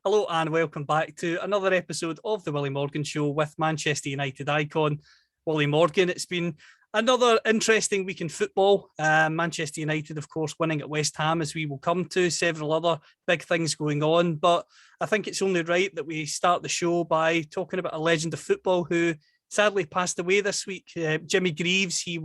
Hello and welcome back to another episode of the Willie Morgan Show with Manchester United icon Willie Morgan. It's been another interesting week in football. Manchester United, of course, winning at West Ham, as we will come to, several other big things going on. But I think it's only right that we start the show by talking about a legend of football who sadly passed away this week. Jimmy Greaves, he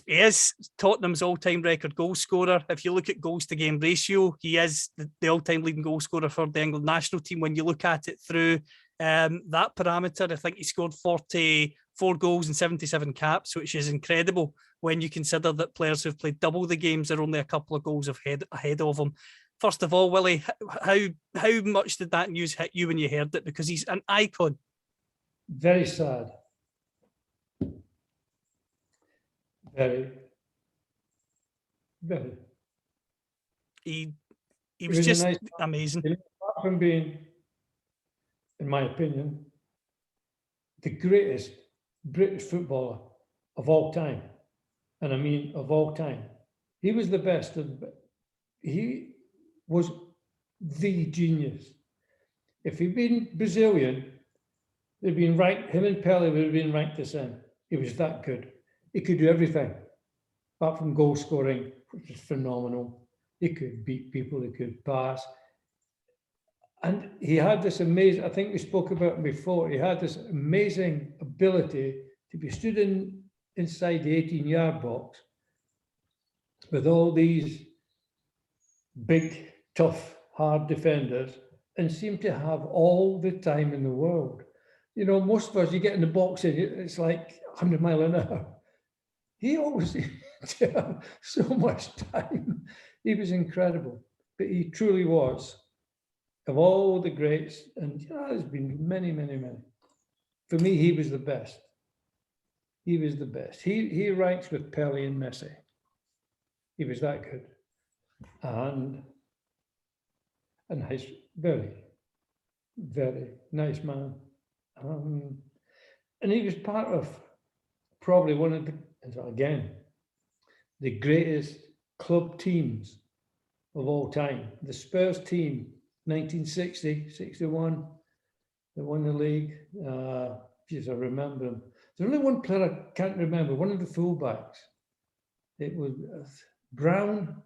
is Tottenham's all-time record goal scorer. If you look at goals to game ratio, he is the all-time leading goal scorer for the England national team. When you look at it through that parameter, I think he scored 44 goals and 77 caps, which is incredible when you consider that players who've played double the games are only a couple of goals ahead of him. First of all, Willie, how much did that news hit you when you heard it? Because he's an icon. Very sad. Very. He was just amazing. Apart from being, in my opinion, the greatest British footballer of all time, and I mean of all time, he was the best. He was the genius. If he'd been Brazilian, they'd been ranked. Him and Pelé would have been ranked the same. He was that good. He could do everything, apart from goal scoring, which is phenomenal. He could beat people, he could pass. And he had this amazing, I think we spoke about him before, he had this amazing ability to be stood inside the 18-yard box with all these big, tough, hard defenders and seem to have all the time in the world. You know, most of us, you get in the box and it's like 100 miles an hour. He always seemed to have so much time. He was incredible, but he truly was. Of all the greats, and you know, there's been many. For me, he was the best. He was the best. He ranks with Pelé and Messi. He was that good, and nice, very nice man. And he was part of probably one of the greatest club teams of all time. The Spurs team, 1960, 61, they won the league. Geez, I remember them. There's only one player I can't remember, one of the fullbacks. It was Brown.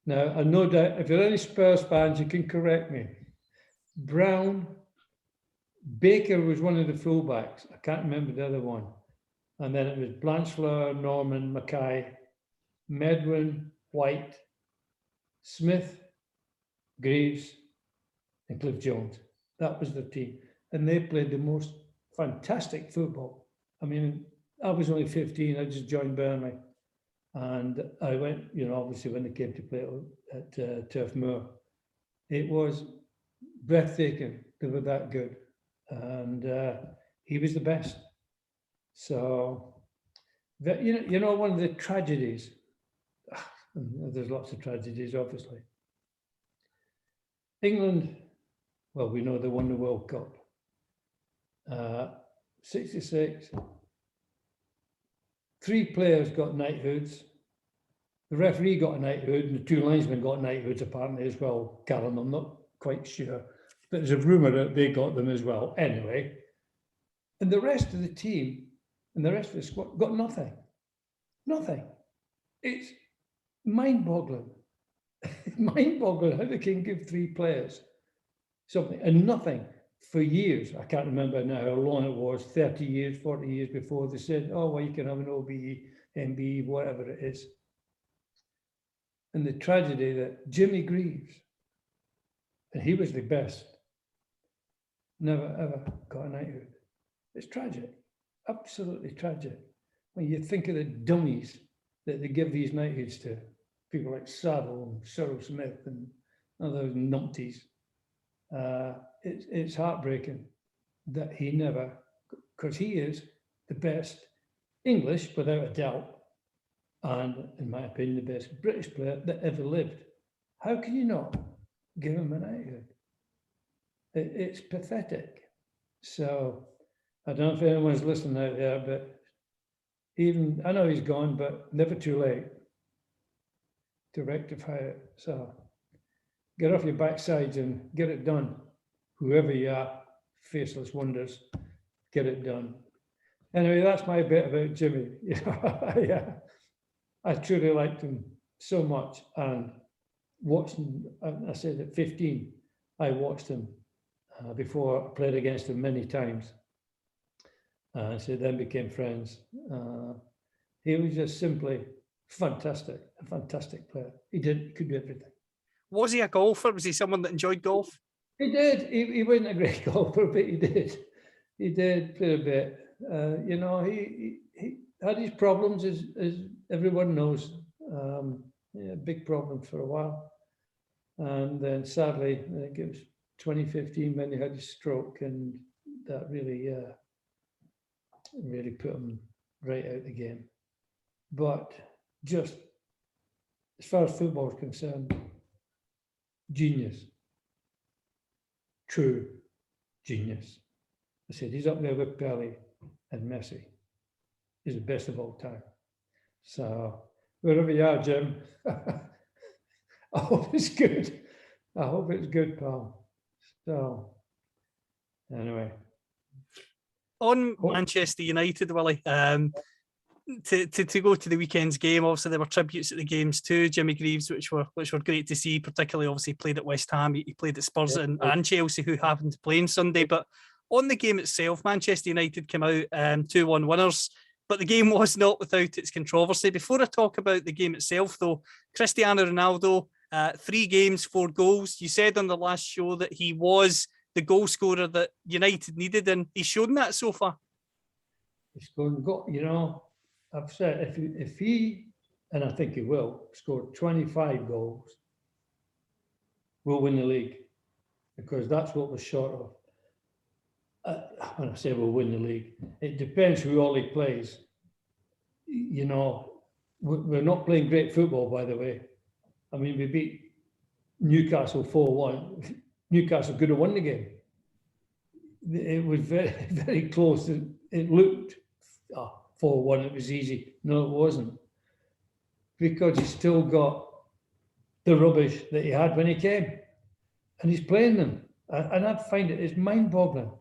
Now, I no doubt, if there are any Spurs fans, you can correct me. Brown, Baker was one of the fullbacks. I can't remember the other one. And then it was Blanchflower, Norman, Mackay, Medwin, White, Smith, Greaves, and Cliff Jones. That was the team. And they played the most fantastic football. I mean, I was only 15, I just joined Burnley. And I went, you know, obviously when they came to play at Turf Moor, it was breathtaking. They were that good. And he was the best. So, you know, one of the tragedies, there's lots of tragedies, obviously. England, well, we know they won the World Cup. 66, 3 players got knighthoods. The referee got a knighthood, and the 2 linesmen got knighthoods apparently as well. Callum, I'm not quite sure, but there's a rumour that they got them as well. Anyway, and the rest of the team and the rest of the squad got nothing. Nothing. It's mind-boggling. Mind-boggling how they can give 3 players something and nothing for years. I can't remember now how long it was, 30 years, 40 years before they said, oh, well, you can have an OBE, MBE, whatever it is. And the tragedy that Jimmy Greaves, and he was the best, never ever got a knighthood. It's tragic, absolutely tragic. When you think of the dummies that they give these knighthoods to, people like Savile and Cyril Smith and other numpties, it's heartbreaking that he never, because he is the best English, without a doubt, and in my opinion, the best British player that ever lived. How can you not give him a knighthood? It's pathetic. So I don't know if anyone's listening out there, but even, I know he's gone, but never too late to rectify it. So get off your backsides and get it done. Whoever you are, faceless wonders, get it done. Anyway, that's my bit about Jimmy. Yeah, I truly liked him so much, and watching, I said at 15, I watched him before I played against him many times. So then became friends. He was just simply fantastic, a fantastic player. He could do everything. Was he a golfer? Was he someone that enjoyed golf? He did. He wasn't a great golfer, but he did. He did play a bit. He had his problems, as everyone knows. Big problem for a while. And then sadly, I think it was 2015 when he had his stroke, and that really put him right out the game. But just as far as football is concerned, genius. True genius. I said he's up there with Pelé and Messi. He's the best of all time. So wherever you are, Jim, I hope it's good. I hope it's good, pal. So anyway. On Manchester United, Willie, to go to the weekend's game, obviously there were tributes at the games too. Jimmy Greaves, which were great to see, particularly obviously played at West Ham, he played at Spurs and Chelsea, who happened to play on Sunday. But on the game itself, Manchester United came out 2-1 winners, but the game was not without its controversy. Before I talk about the game itself, though, Cristiano Ronaldo, 3 games, 4 goals. You said on the last show that he was the goal scorer that United needed, and he's shown that so far. He's going, I've said if he, and I think he will, score 25 goals, we'll win the league, because that's what we're short of. When I say we'll win the league, it depends who all he plays. We're not playing great football, by the way. I mean, we beat Newcastle 4-1. Newcastle could have won the game. It was very, very close. It looked 4-1, it was easy. No, it wasn't. Because he's still got the rubbish that he had when he came. And he's playing them. And I find it's mind-boggling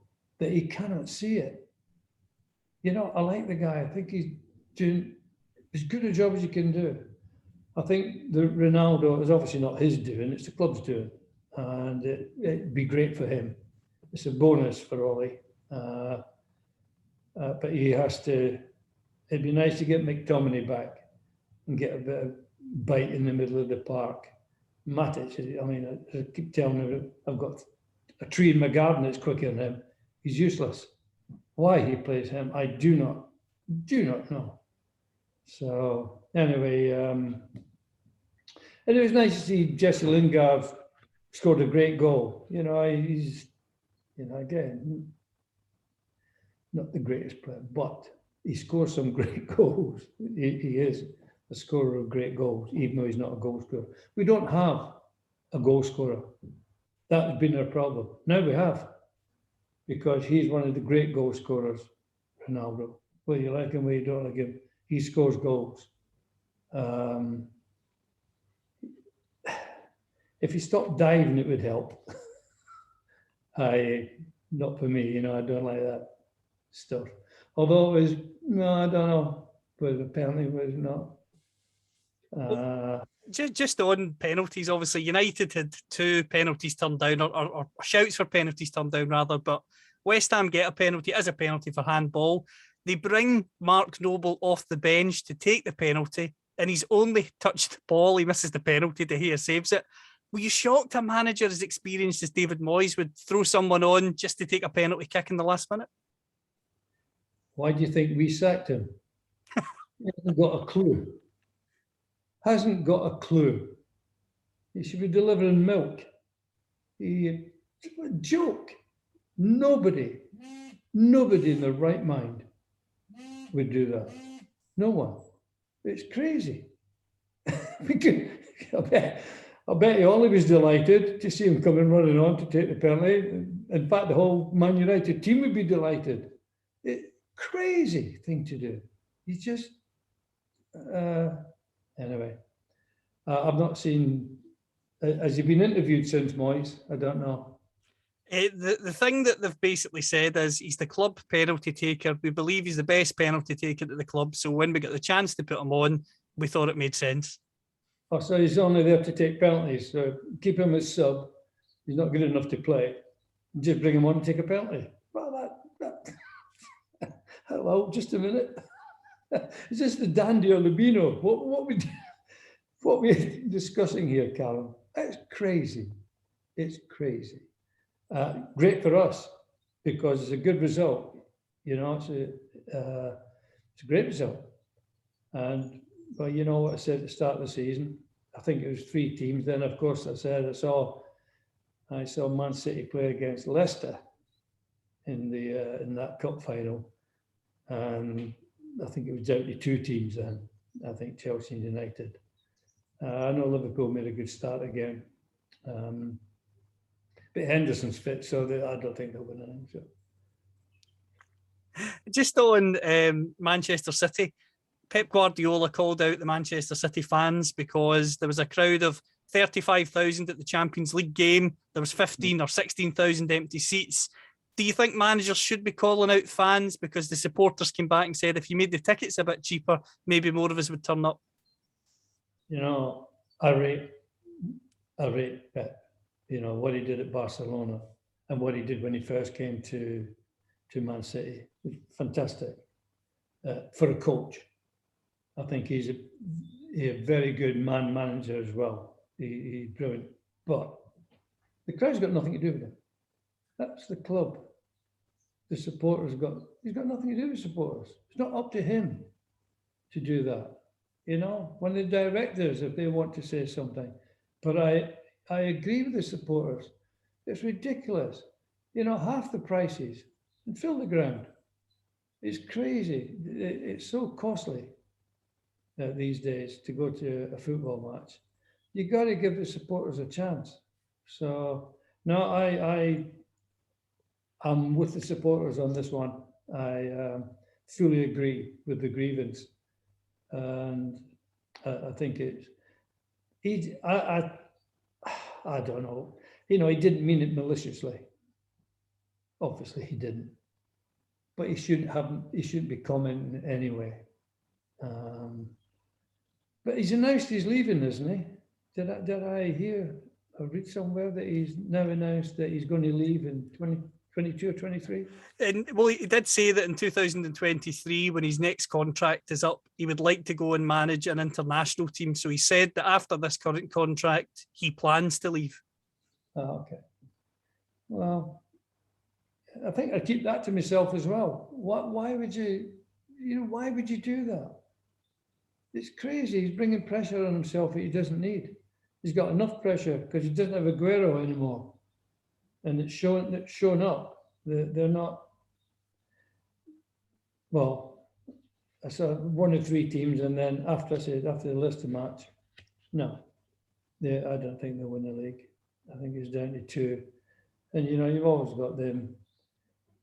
that he cannot see it. I like the guy. I think he's doing as good a job as he can do. I think the Ronaldo is obviously not his doing, it's the club's doing. And it'd be great for him. It's a bonus for Ollie. But he has to, it'd be nice to get McTominay back and get a bit of bite in the middle of the park. Matic, I keep telling him, I've got a tree in my garden that's quicker than him. He's useless. Why he plays him, I do not know. So anyway, and it was nice to see Jesse Lingard scored a great goal. He's, again, not the greatest player, but he scores some great goals. He is a scorer of great goals, even though he's not a goal scorer. We don't have a goal scorer. That has been our problem. Now we have, because he's one of the great goal scorers, Ronaldo. Whether you like him, whether you don't like him, he scores goals. If he stopped diving, it would help. Not for me, I don't like that stuff. Although it was, I don't know, but apparently it was not. Just on penalties, obviously United had 2 penalties turned down, or shouts for penalties turned down rather, but West Ham get a penalty as a penalty for handball. They bring Mark Noble off the bench to take the penalty, and he's only touched the ball. He misses the penalty. De Gea saves it. Were you shocked a manager as experienced as David Moyes would throw someone on just to take a penalty kick in the last minute? Why do you think we sacked him? He hasn't got a clue. Hasn't got a clue. He should be delivering milk. Joke. Nobody in their right mind would do that. No one. It's crazy. I bet Ollie was delighted to see him coming running on to take the penalty. In fact, the whole Man United team would be delighted. Crazy thing to do. He's just anyway. I've not seen Has he been interviewed since, Moyes? I don't know. The thing that they've basically said is he's the club penalty taker. We believe he's the best penalty taker at the club. So when we got the chance to put him on, we thought it made sense. Oh, so he's only there to take penalties. So keep him as sub. He's not good enough to play. Just bring him on and take a penalty. Well, hello, just a minute. Is this the Dandy or Lubino? What we're discussing here, Callum? It's crazy. It's crazy. Great for us because it's a good result. You know, it's a great result. And well, you know what I said at the start of the season. I think it was 3 teams. Then, of course, I said I saw Man City play against Leicester in that cup final, and I think it was down to 2 teams then. I think Chelsea and United. I know Liverpool made a good start again. But Henderson's fit, so I don't think they'll win anything. So. Just on Manchester City, Pep Guardiola called out the Manchester City fans because there was a crowd of 35,000 at the Champions League game. There was 15 or 16,000 empty seats. Do you think managers should be calling out fans because the supporters came back and said if you made the tickets a bit cheaper, maybe more of us would turn up? You know, I rate Pep. You know, what he did at Barcelona and what he did when he first came to Man City. Fantastic for a coach. I think he's a very good manager as well. He's brilliant. But the crowd's got nothing to do with him. That's the club. The supporters he's got nothing to do with supporters. It's not up to him to do that. You know, when the directors, if they want to say something. But I agree with the supporters. It's ridiculous. You know, half the prices and fill the ground. It's crazy. It's so costly these days to go to a football match. You got to give the supporters a chance. So no, I'm with the supporters on this one. I fully agree with the grievance, and I think I don't know. You know, he didn't mean it maliciously. Obviously, he didn't. But he shouldn't be commenting anyway. But he's announced he's leaving, isn't he? Did I hear or read somewhere that he's now announced that he's going to leave in 2022 or 23? And well, he did say that in 2023, when his next contract is up, he would like to go and manage an international team. So he said that after this current contract, he plans to leave. Oh, okay. Well, I think I keep that to myself as well. Why would you do that? It's crazy. He's bringing pressure on himself that he doesn't need. He's got enough pressure because he doesn't have Aguero anymore, and it's shown up. They're not. Well, I saw 1 or 3 teams, and then after the Leicester match, no, I don't think they'll win the league. I think it's down to 2, and you know you've always got them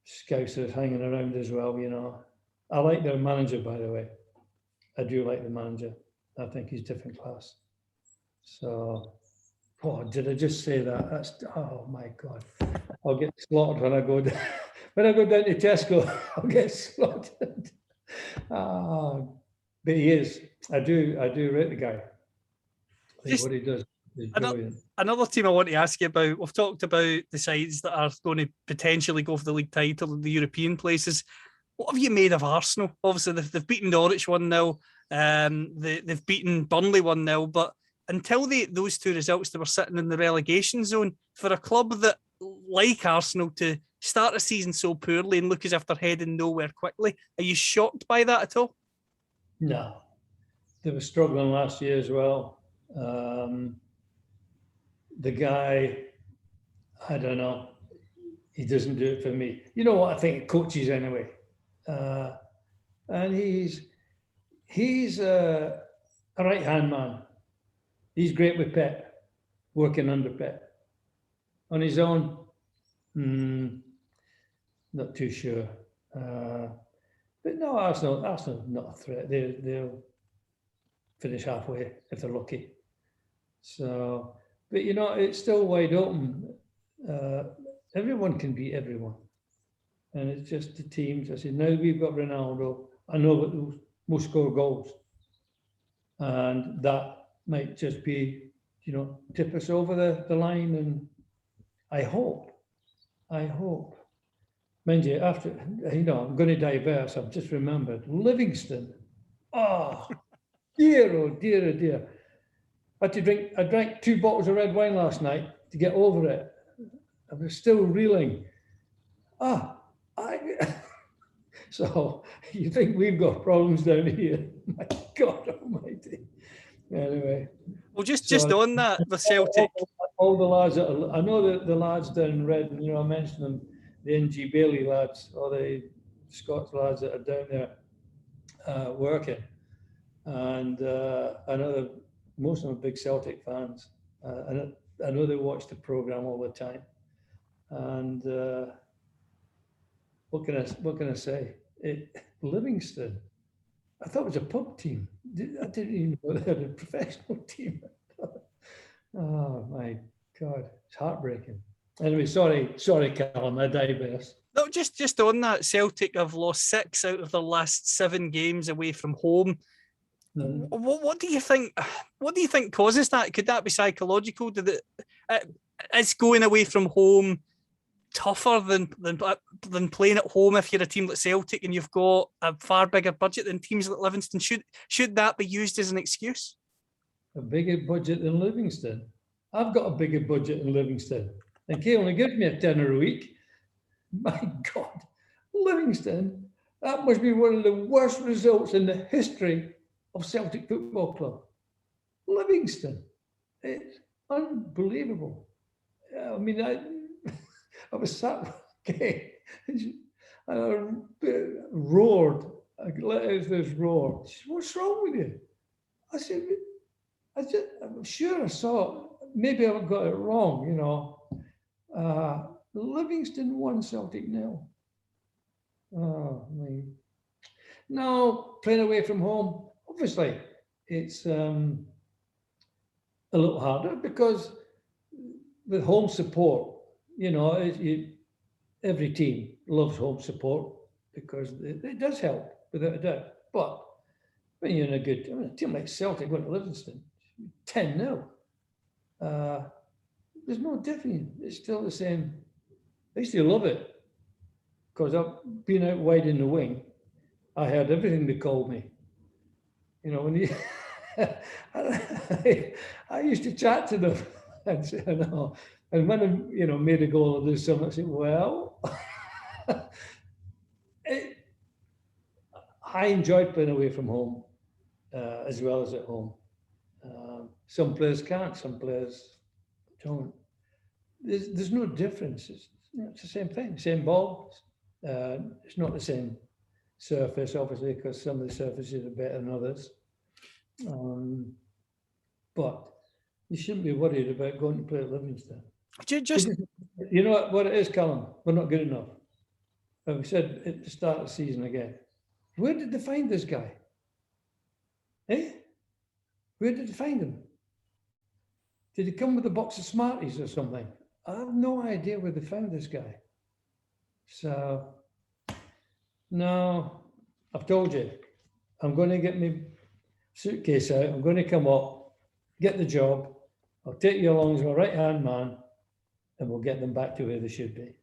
Scousers hanging around as well. You know, I like their manager, by the way. I do like the manager. I think he's different class. So, did I just say that? Oh my God. I'll get slaughtered when I go down. When I go down to Tesco, I'll get slaughtered. But he is. I do rate the guy. I think what he does is brilliant. Another team I want to ask you about, we've talked about the sides that are going to potentially go for the league title in the European places. What have you made of Arsenal? Obviously, they've beaten Norwich 1-0. They've beaten Burnley 1-0. But until those 2 results, they were sitting in the relegation zone. For a club that, like Arsenal, to start a season so poorly and look as if they're heading nowhere quickly, are you shocked by that at all? No. They were struggling last year as well. The guy, I don't know. He doesn't do it for me. You know what I think of coaches anyway. And he's a right-hand man. He's great with Pep, working under Pep. On his own, not too sure. But no, Arsenal not a threat. They'll finish halfway if they're lucky. So But it's still wide open. Everyone can beat everyone, and it's just the teams. I said, now we've got Ronaldo. I know that those will score goals, and that might just be, tip us over the line. And I hope. Mind you, after I'm going to diverse. I've just remembered Livingston. Oh dear, oh dear, oh dear. I drank 2 bottles of red wine last night to get over it. I was still reeling. So you think we've got problems down here? My God Almighty. Anyway, well, just on that, the Celtic. All the lads I know the lads down in Redden. I mentioned them, the NG Bailey lads, or the Scots lads that are down there working, and I know that most of them are big Celtic fans, and I know they watch the program all the time. And what can I say? Livingston, I thought it was a pub team. I didn't even know they had a professional team. Oh my God, it's heartbreaking. Anyway, sorry, Callum, I digress. No, just on that, Celtic have lost 6 out of their last 7 games away from home. What do you think? What do you think causes that? Could that be psychological? Is going away from home tougher than playing at home if you're a team like Celtic and you've got a far bigger budget than teams like Livingston? Should that be used as an excuse? A bigger budget than Livingston? I've got a bigger budget than Livingston. And Kay only gives me a tenner a week. My God, Livingston, that must be one of the worst results in the history of Celtic Football Club. Livingston, it's unbelievable. I mean, I was sat, okay, I roared. I let out this roar. She said, "What's wrong with you?" I said, "I'm sure I saw it. Maybe I've got it wrong, Livingston 1, Celtic 0. Oh, man. No, playing away from home, obviously, it's a little harder because with home support, every team loves home support because it does help, without a doubt. But when you're in a team like Celtic going to Livingston, 10-0, there's no difference. It's still the same. I used to love it because I've been out wide in the wing. I heard everything they called me. When you, I used to chat to them and say, "No." And when I, made a goal or do something, I said, "Well," I enjoyed playing away from home as well as at home. Some players can't, some players don't. There's no difference. It's the same thing, same ball. It's not the same surface, obviously, because some of the surfaces are better than others. But you shouldn't be worried about going to play at Livingston. You know what it is, Callum? We're not good enough. We said at the start of the season again. Where did they find this guy? Where did they find him? Did he come with a box of Smarties or something? I have no idea where they found this guy. So, no, I've told you, I'm going to get my suitcase out. I'm going to come up, get the job. I'll take you along as my right-hand man, and we'll get them back to where they should be.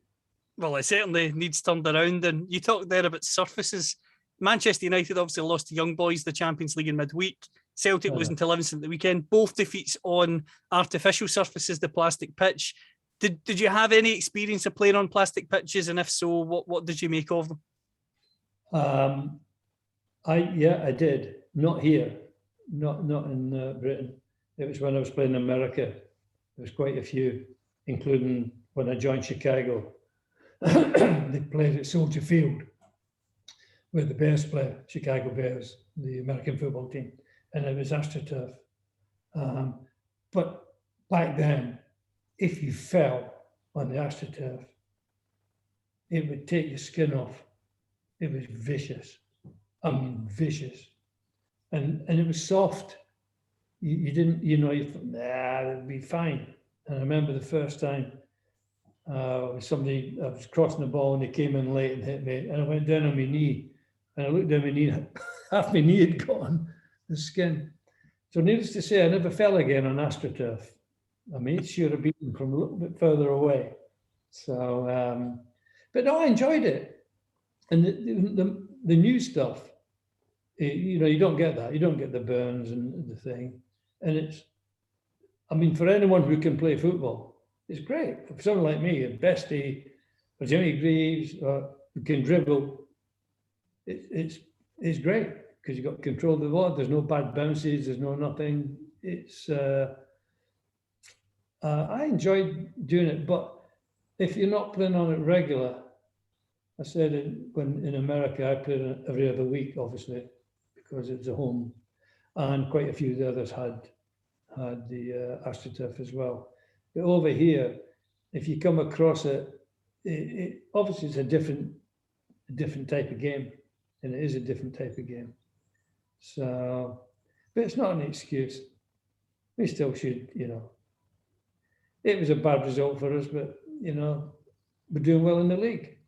Well, it certainly needs turned around. And you talked there about surfaces. Manchester United obviously lost to Young Boys the Champions League in midweek. Celtic losing to Livingston at the weekend. Both defeats on artificial surfaces, the plastic pitch. Did you have any experience of playing on plastic pitches? And if so, what did you make of them? I did. Not here. Not in Britain. It was when I was playing in America. There was quite a few, including when I joined Chicago. They played at Soldier Field, where the Bears play, Chicago Bears, the American football team, and it was AstroTurf. But back then, if you fell on the AstroTurf, it would take your skin off. It was vicious. I mean, vicious. And it was soft. You didn't, you thought, nah, it'll be fine. And I remember the first time I was crossing the ball and he came in late and hit me, and I went down on my knee, and I looked down my knee, half my knee had gone, the skin. So needless to say, I never fell again on AstroTurf. I made sure of beating from a little bit further away. So, but no, I enjoyed it. And the new stuff, you don't get that. You don't get the burns and the thing. And for anyone who can play football, it's great. For someone like me, a Bestie, or Jimmy Greaves, who can dribble, it's great because you've got control of the ball. There's no bad bounces. There's no nothing. I enjoyed doing it, but if you're not playing on it regular, I said when in America I played every other week, obviously, because it's a home, and quite a few of the others had the AstroTurf as well. But over here, if you come across it, obviously it's a different type of game, and it is a different type of game. So, but it's not an excuse. We still should, It was a bad result for us, but we're doing well in the league,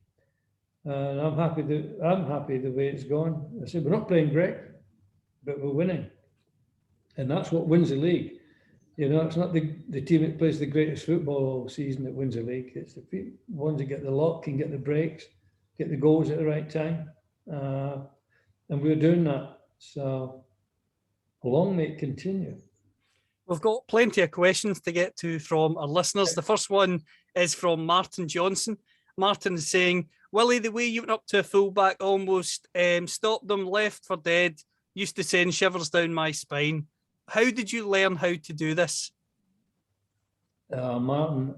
and I'm happy the way it's gone. I said we're not playing great, but we're winning, and that's what wins the league. It's not the team that plays the greatest football all season that wins the league. It's the ones that get the luck, can get the breaks, get the goals at the right time, and we're doing that. So long may it continue. We've got plenty of questions to get to from our listeners. The first one is from Martin Johnson. Martin is saying, Willie, the way you went up to a fullback almost stopped them left for dead used to send shivers down my spine. How did you learn how to do this? Martin,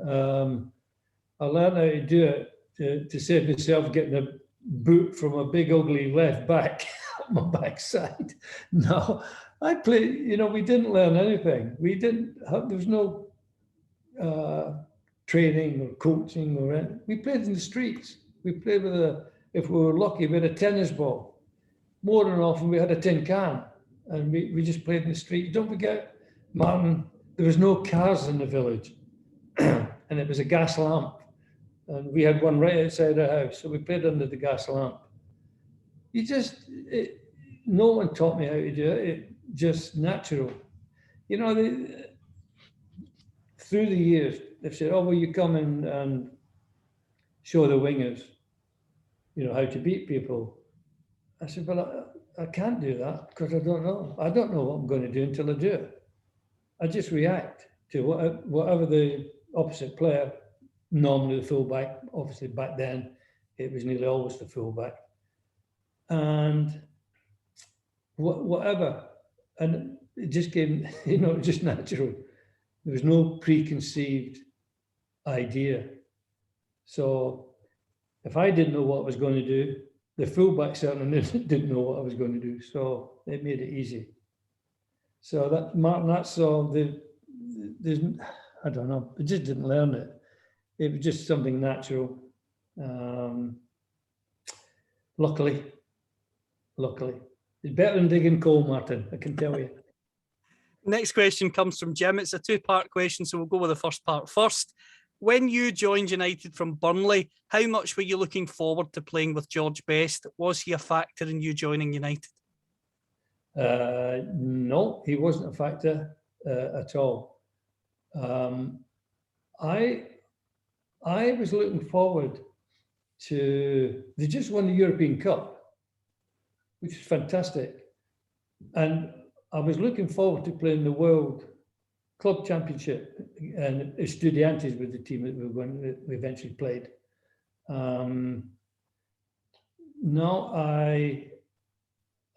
I learned how to do it to save myself getting a boot from a big ugly left back on my backside. No, I played, we didn't learn anything. There was no training or coaching or anything. We played in the streets. We played if we were lucky, we had a tennis ball. More than often, we had a tin can, and we just played in the street. Don't forget, Martin, there was no cars in the village, and it was a gas lamp. And we had one right outside our house, so we played under the gas lamp. No one taught me how to do it. It just natural. Through the years, they've said, "Oh, will you come and show the wingers, how to beat people?" I said, "Well, I can't do that because I don't know. I don't know what I'm going to do until I do it. I just react to whatever the opposite player, normally the fullback. Obviously, back then it was nearly always the fullback, and whatever, and it just came, just natural. There was no preconceived idea. So if I didn't know what I was going to do, the fullback certainly didn't know what I was going to do. So it made it easy. So that, Martin, that's all. I don't know. I just didn't learn it. It was just something natural. Luckily, it's better than digging coal, Martin. I can tell you. Next question comes from Jim. It's a two-part question, so we'll go with the first part first. When you joined United from Burnley, how much were you looking forward to playing with George Best? Was he a factor in you joining United? No, he wasn't a factor at all. I was looking forward to. They just won the European Cup, which is fantastic, and I was looking forward to playing the World Club Championship and Estudiantes with the team that we eventually played. No, I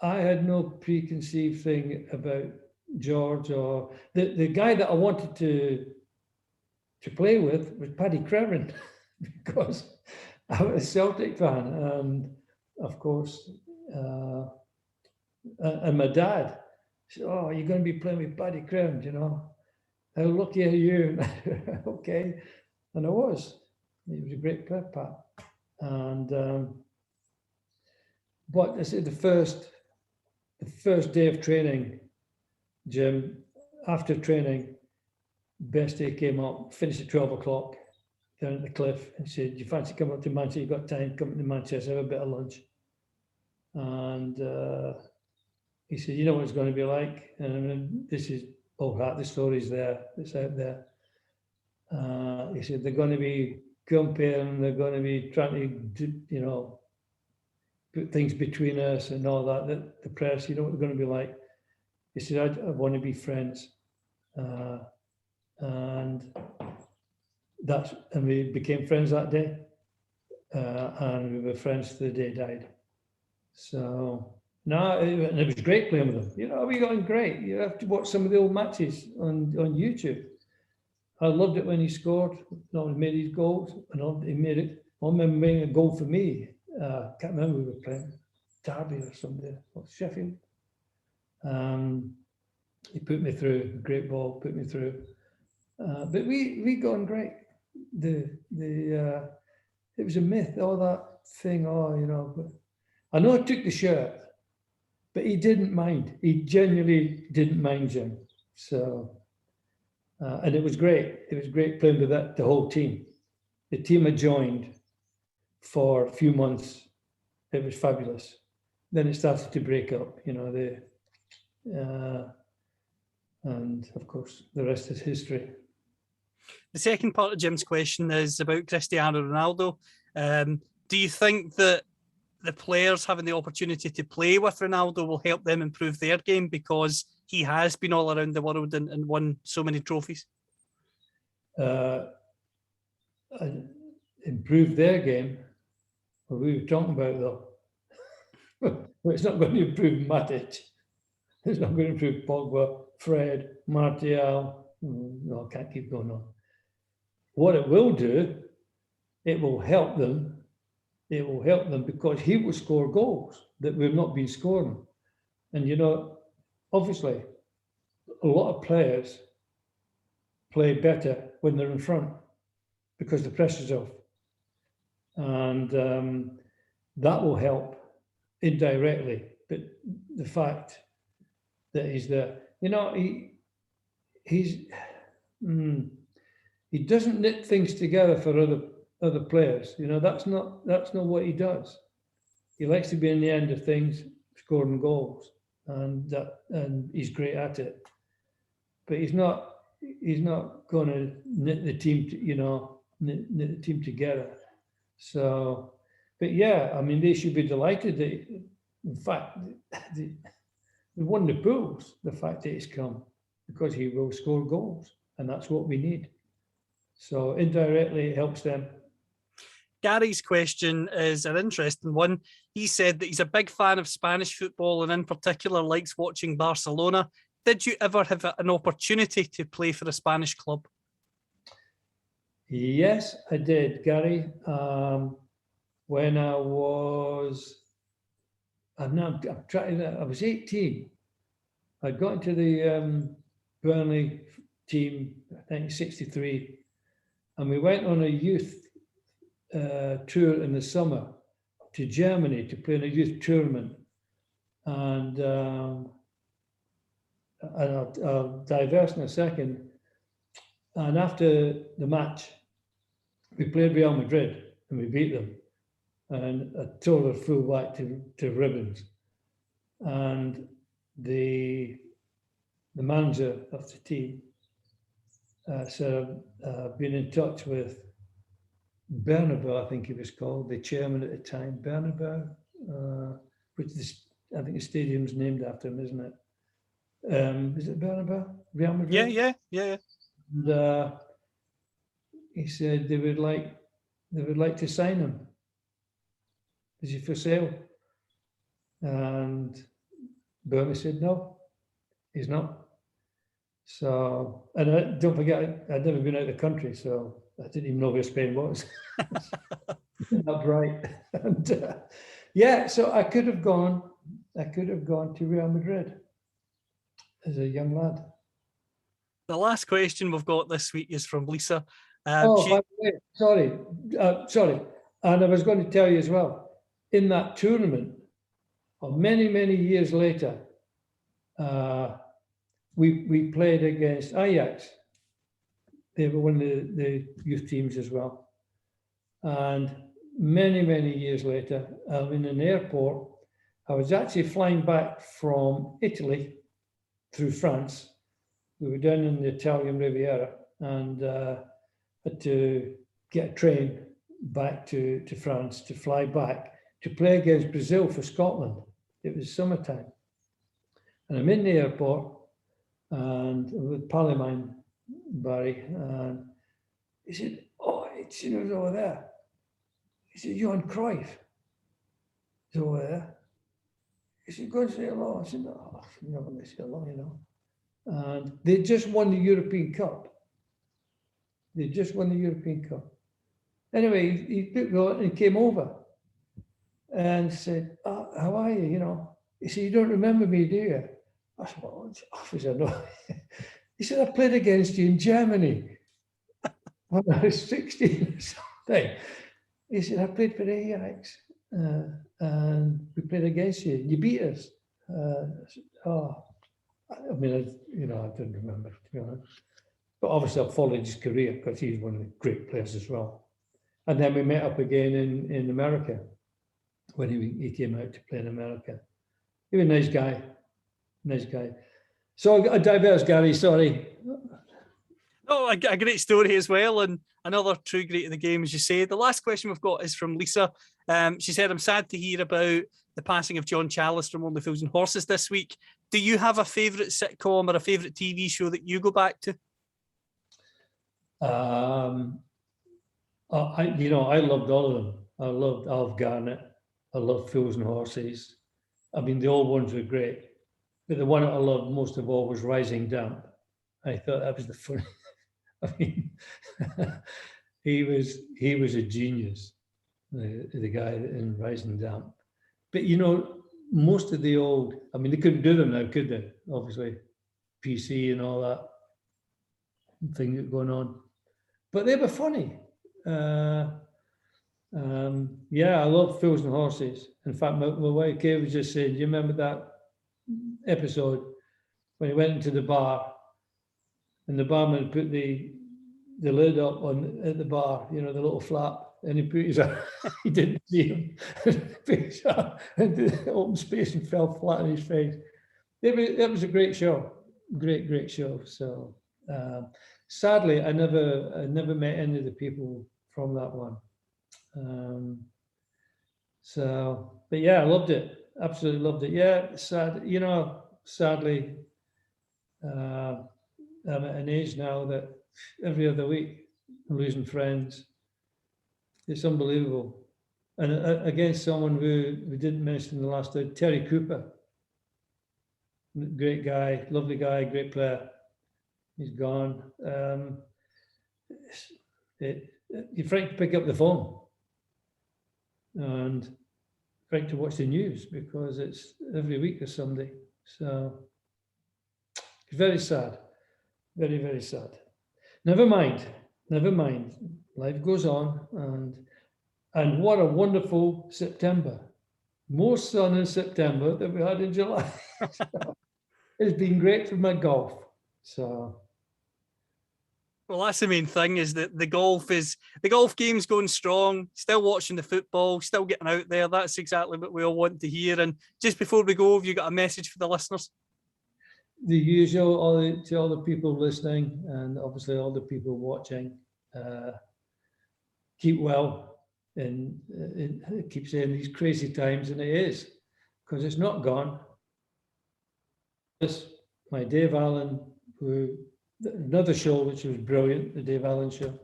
had no preconceived thing about George or the guy that I wanted to play with was Paddy Crevin because I was a Celtic fan, and of course, and my dad said, "Oh, you're going to be playing with Paddy Crevin, How lucky are you?" Okay, and I was. He was a great player, Pat. And but I said the first day of training, Jim, after training, best day came up, finished at 12 o'clock down at the cliff, and said, "Do you fancy coming up to Manchester? You've got time, come to Manchester, have a bit of lunch." And he said, "You know what it's going to be like." And this is, oh, the story's there, it's out there. He said, "They're going to be comparing, they're going to be trying to, put things between us and all that. The press, you know what they're going to be like." He said, I want to be friends. And we became friends that day. And we were friends till the day he died. So, no, it was great playing with him. We got on great. You have to watch some of the old matches on YouTube. I loved it when he scored, not made his goals, and he made it. I remember making a goal for me. I can't remember who we were playing, Derby or somebody, or Sheffield. He put me through, great ball, put me through. But we got on great. It was a myth, all that thing, but I know I took the shirt, but he didn't mind. He genuinely didn't mind, Jim. So, and it was great. It was great playing with the whole team. The team I joined for a few months. It was fabulous. Then it started to break up, and of course, the rest is history. The second part of Jim's question is about Cristiano Ronaldo. Do you think that the players having the opportunity to play with Ronaldo will help them improve their game because he has been all around the world and won so many trophies? Improve their game? What we were talking about, though. Well, it's not going to improve Matic. It's not going to improve Pogba, Fred, Martial. No, I can't keep going on. What it will do, it will help them. It will help them because he will score goals that we've not been scoring. And, obviously, a lot of players play better when they're in front because the pressure's off. And that will help indirectly. But the fact that he's there, he doesn't knit things together for other players. That's not what he does. He likes to be in the end of things, scoring goals, and he's great at it. But he's not going to knit the team, knit the team together. So, but yeah, they should be delighted that, in fact, they won the Bulls. The fact that he's come because he will score goals, and that's what we need. So indirectly, it helps them. Gary's question is an interesting one. He said that he's a big fan of Spanish football and in particular likes watching Barcelona. Did you ever have an opportunity to play for a Spanish club? Yes, I did, Gary. When I was, I was 18. I got into the Burnley team, I think 63, and we went on a youth tour in the summer to Germany to play in a youth tournament. And I'll diverse in a second. And after the match, we played Real Madrid and we beat them. And I tore their full back to ribbons. And the manager of the team said, I've been in touch with Bernabeu, I think he was called, the chairman at the time, Bernabeu, which I think the stadium's named after him, isn't it? Is it Bernabeu? Real Madrid? Yeah. And he said they would like to sign him. Is he for sale? And Burnley said no, he's not. So, and don't forget, I'd never been out of the country, so I didn't even know where Spain was. Not right. And yeah, so I could have gone to Real Madrid as a young lad. The last question we've got this week is from Lisa. By the way, sorry. And I was going to tell you as well, in that tournament, many, many years later, we played against Ajax. they were one of the youth teams as well. And many, many years later, I'm in an airport. I was actually flying back from Italy through France. We were down in the Italian Riviera and had to get a train back to France to fly back to play against Brazil for Scotland. It was summertime. And I'm in the airport and with pal of mine, Barry, and he said, "Oh, it's over there." He said, "Johan Cruyff is over there." He said, "Go and say hello." I said, "No, I'm not going to say hello, And they just won the European Cup. Anyway, he took me and he came over and said, "How are you?" He said, "You don't remember me, do you?" I said, "Well, it's officer, no." He said, "I played against you in Germany when I was 16 or something." He said, "I played for Ajax and we played against you. You beat us." I said, I didn't remember, to be honest. But obviously, I followed his career because he's one of the great players as well. And then we met up again in America when he came out to play in America. He was a nice guy. So I digress, Gary, sorry. Oh, a great story as well, and another true great of the game, as you say. The last question we've got is from Lisa. She said, "I'm sad to hear about the passing of John Challis from Only Fools and Horses this week. Do you have a favourite sitcom or a favourite TV show that you go back to?" I loved all of them. I loved Alf Garnett. I loved Fools and Horses. I mean, the old ones were great, but the one that I loved most of all was Rising Damp. I thought that was the funny. I mean, he was a genius, the guy in Rising Damp. But most of the old, I mean, they couldn't do them now, could they? Obviously, PC and all that thing going on. But they were funny. I love Fools and Horses. In fact, my wife Kay was just saying, "Do you remember that episode when he went into the bar and the barman put the lid up at the bar, the little flap, and he put his he didn't see him, and the open space and fell flat on his face." That was a great show, great show. So sadly, I never met any of the people from that one. But yeah, I loved it. Absolutely loved it. Yeah, sad. Sadly, I'm at an age now that every other week I'm losing friends. It's unbelievable. And against someone who we didn't mention in the last day, Terry Cooper. Great guy, lovely guy, great player. He's gone. You're frightened to pick up the phone and frightened to watch the news because it's every week there's somebody. So it's very sad, very, very sad. Never mind. Life goes on, and what a wonderful September. More sun in September than we had in July. So, it's been great for my golf. So. Well, that's the main thing, is that the golf game's going strong, still watching the football, still getting out there. That's exactly what we all want to hear. And just before we go, have you got a message for the listeners? The usual, to all the people listening and obviously all the people watching, keep well. And keep saying these crazy times, and it is, because it's not gone. This, my Dave Allen, another show which was brilliant, the Dave Allen Show,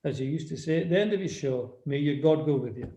as he used to say at the end of his show, "May your God go with you."